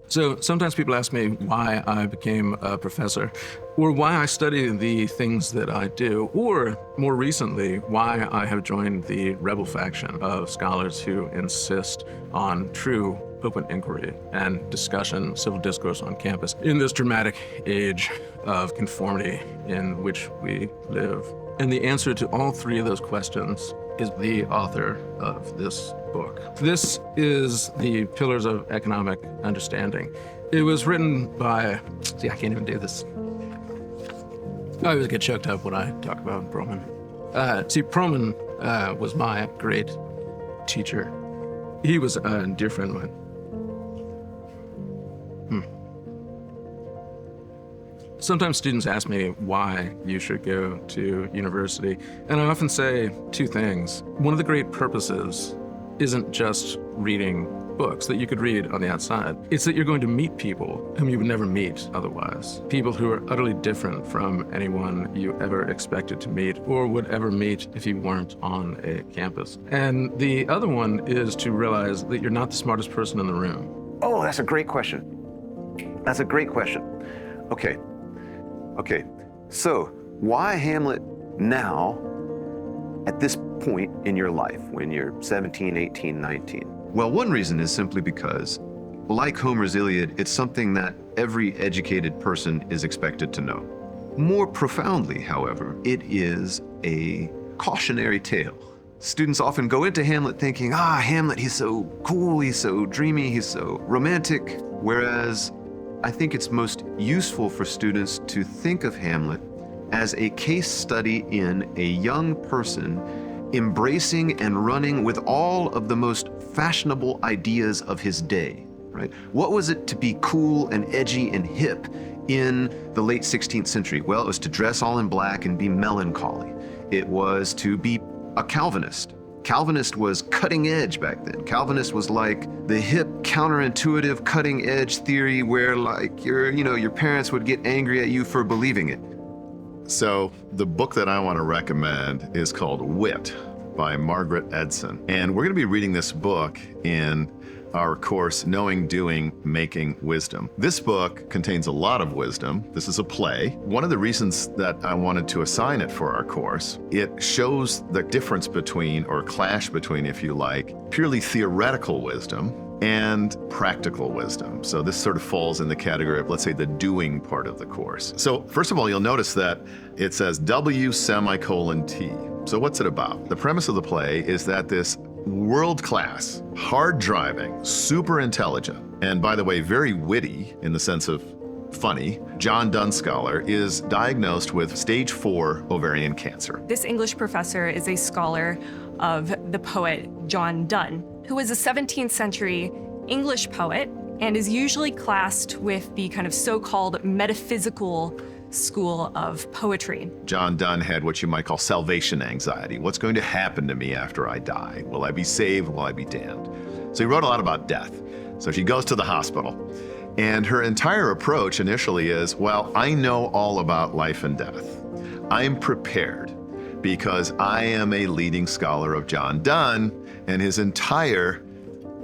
So sometimes people ask me why I became a professor, or why I study the things that I do, or more recently, why I have joined the rebel faction of scholars who insist on true open inquiry and discussion, civil discourse on campus in this dramatic age of conformity in which we live. And the answer to all three of those questions is the author of this book. This is The Pillars of Economic Understanding. It was written by, see, I can't even do this. I always get choked up when I talk about Proman. Proman was my great teacher. He was a dear friend of mine. Sometimes students ask me why you should go to university, and I often say two things. One of the great purposes isn't just reading books that you could read on the outside. It's that you're going to meet people whom you would never meet otherwise. People who are utterly different from anyone you ever expected to meet or would ever meet if you weren't on a campus. And the other one is to realize that you're not the smartest person in the room. Oh, that's a great question. That's a great question. Okay, so why Hamlet now at this point in your life when you're 17, 18, 19? Well, one reason is simply because, like Homer's Iliad, it's something that every educated person is expected to know. More profoundly, however, it is a cautionary tale. Students often go into Hamlet thinking, Hamlet, he's so cool, he's so dreamy, he's so romantic, whereas I think it's most useful for students to think of Hamlet as a case study in a young person embracing and running with all of the most fashionable ideas of his day, right? What was it to be cool and edgy and hip in the late 16th century? Well, it was to dress all in black and be melancholy. It was to be a Calvinist. Calvinist was cutting edge back then. Calvinist was like the hip, counterintuitive, cutting edge theory where like your parents would get angry at you for believing it. So the book that I want to recommend is called Wit by Margaret Edson. And we're going to be reading this book in our course, Knowing, Doing, Making Wisdom. This book contains a lot of wisdom. This is a play. One of the reasons that I wanted to assign it for our course, it shows the difference between, or clash between, if you like, purely theoretical wisdom and practical wisdom. So this sort of falls in the category of, let's say, the doing part of the course. So first of all, you'll notice that it says W semicolon T. So what's it about? The premise of the play is that this world-class, hard-driving, super intelligent, and by the way, very witty in the sense of funny, John Donne scholar is diagnosed with stage 4 ovarian cancer. This English professor is a scholar of the poet John Donne, who was a 17th century English poet and is usually classed with the kind of so-called metaphysical school of poetry. John Donne had what you might call salvation anxiety. What's going to happen to me after I die? Will I be saved? Will I be damned? So he wrote a lot about death. So she goes to the hospital. And her entire approach initially is, well, I know all about life and death. I'm prepared because I am a leading scholar of John Donne, and his entire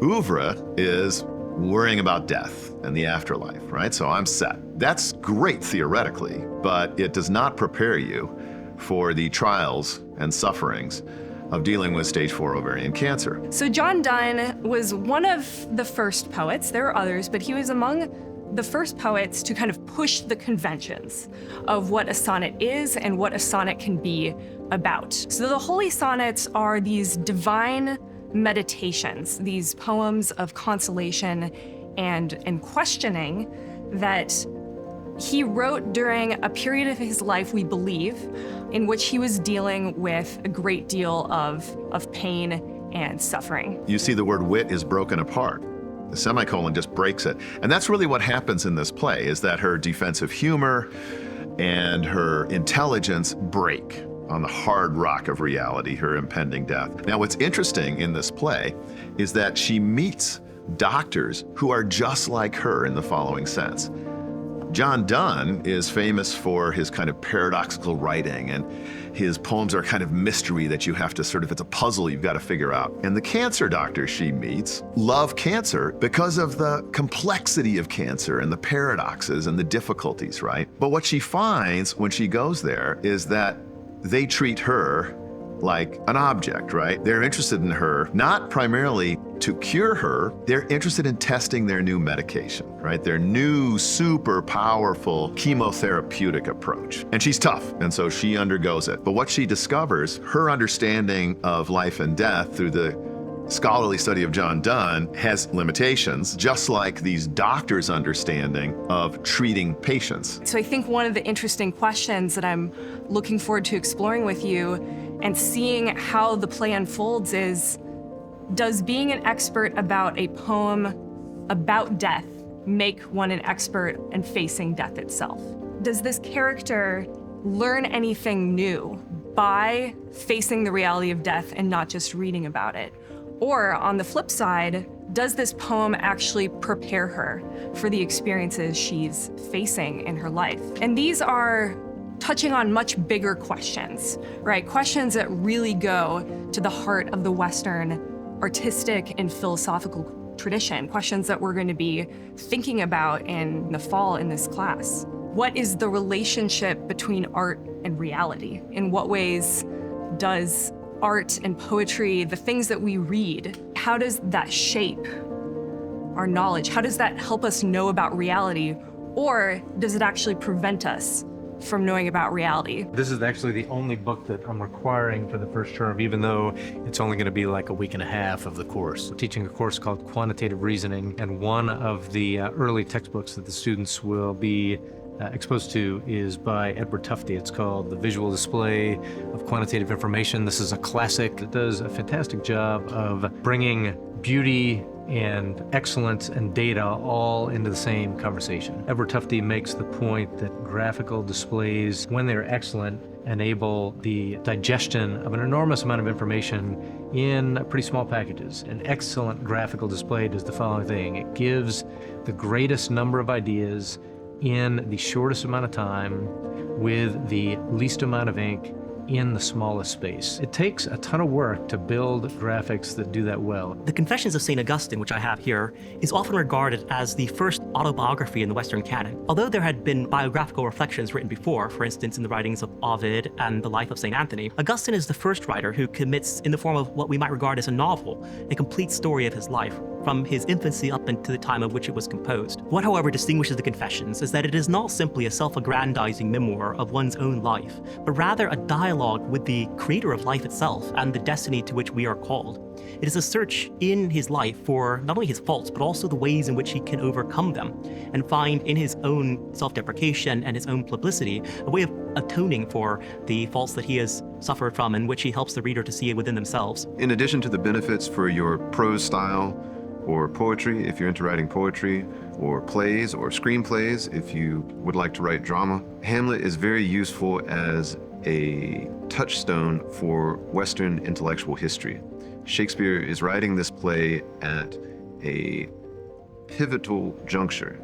oeuvre is worrying about death and the afterlife, right? So I'm set. That's great theoretically, but it does not prepare you for the trials and sufferings of dealing with stage 4 ovarian cancer. So John Donne was one of the first poets. There are others, but he was among the first poets to kind of push the conventions of what a sonnet is and what a sonnet can be about. So the Holy Sonnets are these divine meditations, these poems of consolation and questioning that he wrote during a period of his life, we believe, in which he was dealing with a great deal of pain and suffering. You see the word wit is broken apart. The semicolon just breaks it. And that's really what happens in this play, is that her defensive humor and her intelligence break on the hard rock of reality, her impending death. Now, what's interesting in this play is that she meets doctors who are just like her in the following sense. John Donne is famous for his kind of paradoxical writing, and his poems are kind of mystery that you have to sort of, it's a puzzle you've got to figure out. And the cancer doctors she meets love cancer because of the complexity of cancer and the paradoxes and the difficulties, right? But what she finds when she goes there is that they treat her like an object, right? They're interested in her, not primarily to cure her, they're interested in testing their new medication, right? Their new super powerful chemotherapeutic approach. And she's tough, and so she undergoes it. But what she discovers, her understanding of life and death through the scholarly study of John Donne has limitations, just like these doctors' understanding of treating patients. So I think one of the interesting questions that I'm looking forward to exploring with you and seeing how the play unfolds is, does being an expert about a poem about death make one an expert in facing death itself? Does this character learn anything new by facing the reality of death and not just reading about it? Or on the flip side, does this poem actually prepare her for the experiences she's facing in her life? And these are touching on much bigger questions, right? Questions that really go to the heart of the Western artistic and philosophical tradition, questions that we're going to be thinking about in the fall in this class. What is the relationship between art and reality? In what ways does art and poetry, the things that we read, how does that shape our knowledge? How does that help us know about reality? Or does it actually prevent us from knowing about reality? This is actually the only book that I'm requiring for the first term, even though it's only going to be like a week and a half of the course. We're teaching a course called Quantitative Reasoning, and one of the early textbooks that the students will be exposed to is by Edward Tufte. It's called The Visual Display of Quantitative Information. This is a classic that does a fantastic job of bringing beauty and excellence and data all into the same conversation. Edward Tufte makes the point that graphical displays, when they're excellent, enable the digestion of an enormous amount of information in pretty small packages. An excellent graphical display does the following thing. It gives the greatest number of ideas in the shortest amount of time with the least amount of ink in the smallest space. It takes a ton of work to build graphics that do that well. The Confessions of St. Augustine, which I have here, is often regarded as the first autobiography in the Western canon. Although there had been biographical reflections written before, for instance in the writings of Ovid and the life of St. Anthony, Augustine is the first writer who commits, in the form of what we might regard as a novel, a complete story of his life, from his infancy up into the time of which it was composed. What, however, distinguishes the Confessions is that it is not simply a self-aggrandizing memoir of one's own life, but rather a dialogue with the creator of life itself and the destiny to which we are called. It is a search in his life for not only his faults, but also the ways in which he can overcome them, and find in his own self-deprecation and his own publicity a way of atoning for the faults that he has suffered from, and which he helps the reader to see within themselves. In addition to the benefits for your prose style or poetry, if you're into writing poetry, or plays or screenplays, if you would like to write drama, Hamlet is very useful as a touchstone for Western intellectual history. Shakespeare is writing this play at a pivotal juncture,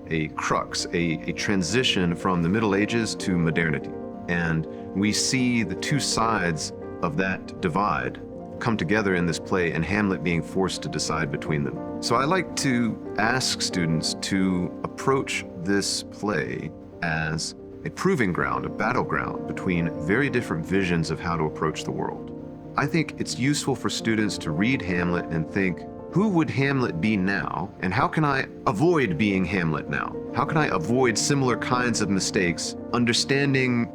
a crux, a transition from the Middle Ages to modernity. And we see the two sides of that divide come together in this play, and Hamlet being forced to decide between them. So I like to ask students to approach this play as a proving ground, a battleground between very different visions of how to approach the world. I think it's useful for students to read Hamlet and think, who would Hamlet be now, and how can I avoid being Hamlet now? How can I avoid similar kinds of mistakes, understanding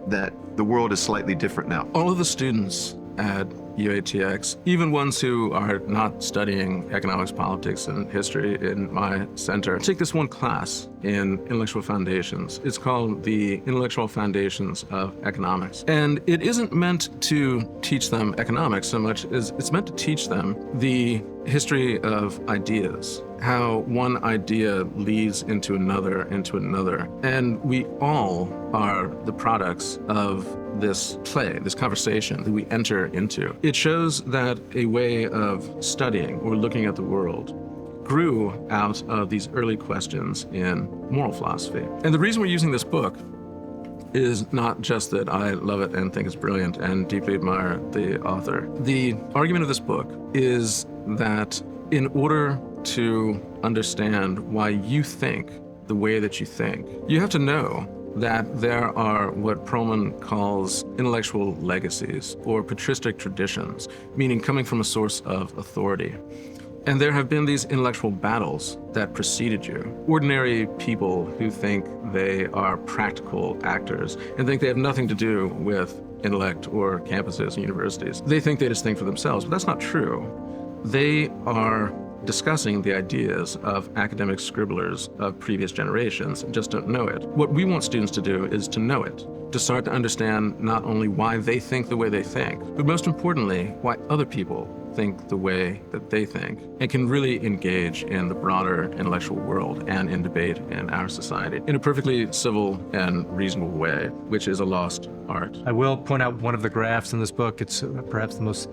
that the world is slightly different now? All of the students at UATX, even ones who are not studying economics, politics, and history in my center, take this one class in Intellectual Foundations. It's called the Intellectual Foundations of Economics. And it isn't meant to teach them economics so much as it's meant to teach them the history of ideas, how one idea leads into another, And we all are the products of this play, this conversation that we enter into. It shows that a way of studying or looking at the world grew out of these early questions in moral philosophy. And the reason we're using this book is not just that I love it and think it's brilliant and deeply admire the author. The argument of this book is that in order to understand why you think the way that you think, you have to know that there are what Perlman calls intellectual legacies or patristic traditions, meaning coming from a source of authority. And there have been these intellectual battles that preceded you. Ordinary people who think they are practical actors and think they have nothing to do with intellect or campuses and universities. They think they just think for themselves, but that's not true. They are discussing the ideas of academic scribblers of previous generations and just don't know it. What we want students to do is to know it, to start to understand not only why they think the way they think, but most importantly, why other people think the way that they think, and can really engage in the broader intellectual world and in debate in our society in a perfectly civil and reasonable way, which is a lost art. I will point out one of the graphs in this book. It's perhaps the most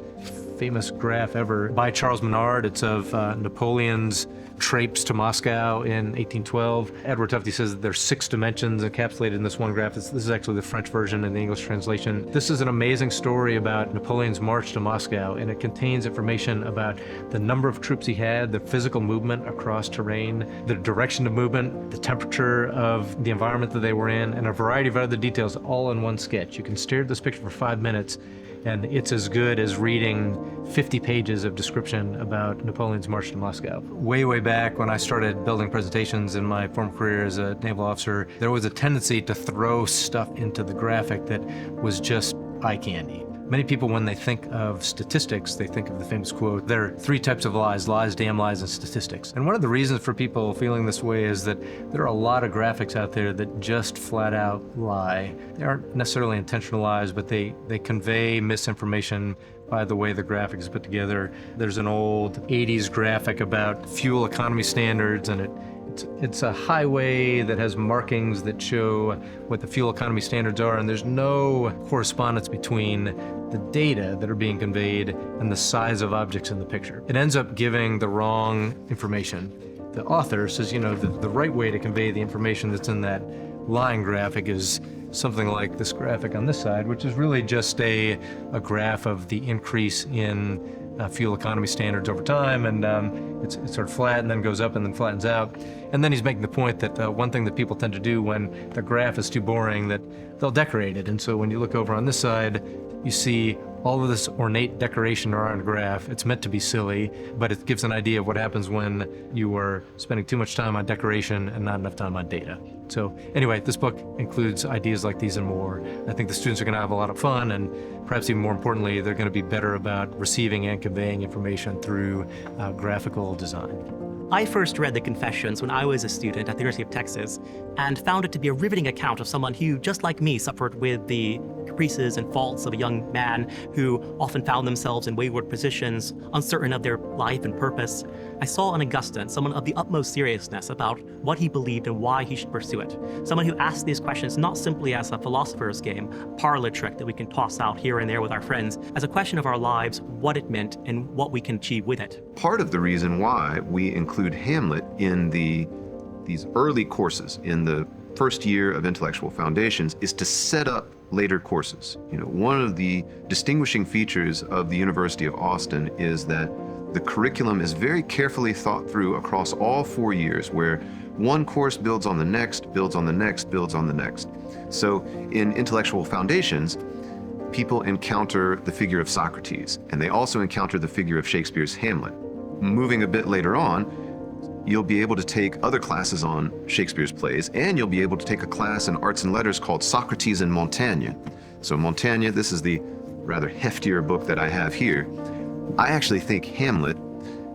famous graph ever by Charles Menard. It's of Napoleon's traipse to Moscow in 1812. Edward Tufte says that there's 6 dimensions encapsulated in this one graph. This is actually the French version and the English translation. This is an amazing story about Napoleon's march to Moscow, and it contains information about the number of troops he had, the physical movement across terrain, the direction of movement, the temperature of the environment that they were in, and a variety of other details all in one sketch. You can stare at this picture for 5 minutes, and it's as good as reading 50 pages of description about Napoleon's march to Moscow. Way, way back when I started building presentations in my former career as a naval officer, there was a tendency to throw stuff into the graphic that was just eye candy. Many people, when they think of statistics, they think of the famous quote, there are 3 types of lies: lies, damn lies, and statistics. And one of the reasons for people feeling this way is that there are a lot of graphics out there that just flat out lie. They aren't necessarily intentional lies, but they convey misinformation by the way the graphic is put together. There's an old 80s graphic about fuel economy standards, and it's a highway that has markings that show what the fuel economy standards are, and there's no correspondence between the data that are being conveyed and the size of objects in the picture. It ends up giving the wrong information. The author says, the right way to convey the information that's in that line graphic is something like this graphic on this side, which is really just a graph of the increase in fuel economy standards over time, and it's sort of flat and then goes up and then flattens out. And then he's making the point that one thing that people tend to do when the graph is too boring, that they'll decorate it. And so when you look over on this side, you see all of this ornate decoration around a graph. It's meant to be silly, but it gives an idea of what happens when you are spending too much time on decoration and not enough time on data. So anyway, this book includes ideas like these and more. I think the students are going to have a lot of fun, and perhaps even more importantly, they're going to be better about receiving and conveying information through graphical design. I first read the Confessions when I was a student at the University of Texas and found it to be a riveting account of someone who, just like me, suffered with the caprices and faults of a young man who often found themselves in wayward positions, uncertain of their life and purpose. I saw in Augustine someone of the utmost seriousness about what he believed and why he should pursue it. Someone who asked these questions not simply as a philosopher's game, parlor trick that we can toss out here and there with our friends, as a question of our lives, what it meant, and what we can achieve with it. Part of the reason why we include Hamlet in these early courses in the first year of intellectual foundations is to set up later courses. One of the distinguishing features of the University of Austin is that the curriculum is very carefully thought through across all 4 years, where one course builds on the next, builds on the next, builds on the next. So in intellectual foundations, people encounter the figure of Socrates, and they also encounter the figure of Shakespeare's Hamlet. Moving a bit later on, you'll be able to take other classes on Shakespeare's plays, and you'll be able to take a class in arts and letters called Socrates and Montaigne. So Montaigne, this is the rather heftier book that I have here. I actually think Hamlet,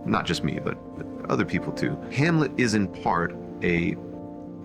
not just me, but other people too, Hamlet is in part a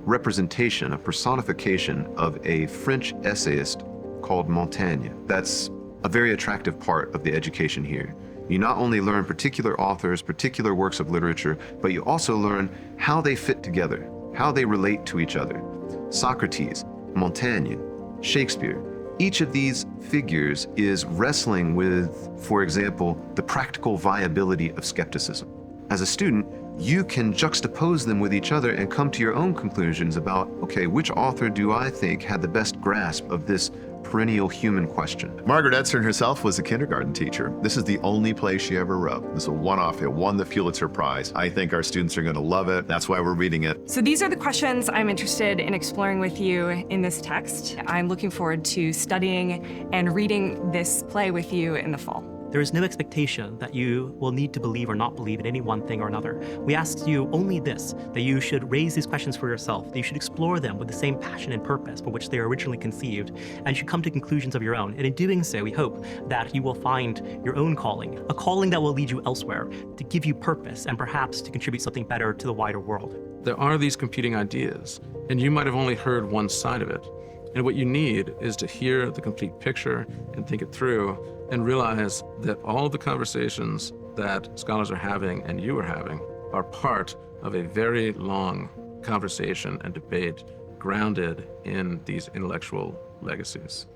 representation, a personification of a French essayist called Montaigne. That's a very attractive part of the education here. You not only learn particular authors, particular works of literature, but you also learn how they fit together, how they relate to each other. Socrates, Montaigne, Shakespeare, each of these figures is wrestling with, for example, the practical viability of skepticism. As a student, you can juxtapose them with each other and come to your own conclusions about, okay, which author do I think had the best grasp of this perennial human question? Margaret Edson herself was a kindergarten teacher. This is the only play she ever wrote. This is a one-off. It won the Pulitzer Prize. I think our students are going to love it. That's why we're reading it. So these are the questions I'm interested in exploring with you in this text. I'm looking forward to studying and reading this play with you in the fall. There is no expectation that you will need to believe or not believe in any one thing or another. We ask you only this, that you should raise these questions for yourself, that you should explore them with the same passion and purpose for which they were originally conceived, and you should come to conclusions of your own. And in doing so, we hope that you will find your own calling, a calling that will lead you elsewhere, to give you purpose and perhaps to contribute something better to the wider world. There are these competing ideas, and you might have only heard one side of it. And what you need is to hear the complete picture and think it through and realize that all the conversations that scholars are having and you are having are part of a very long conversation and debate grounded in these intellectual legacies.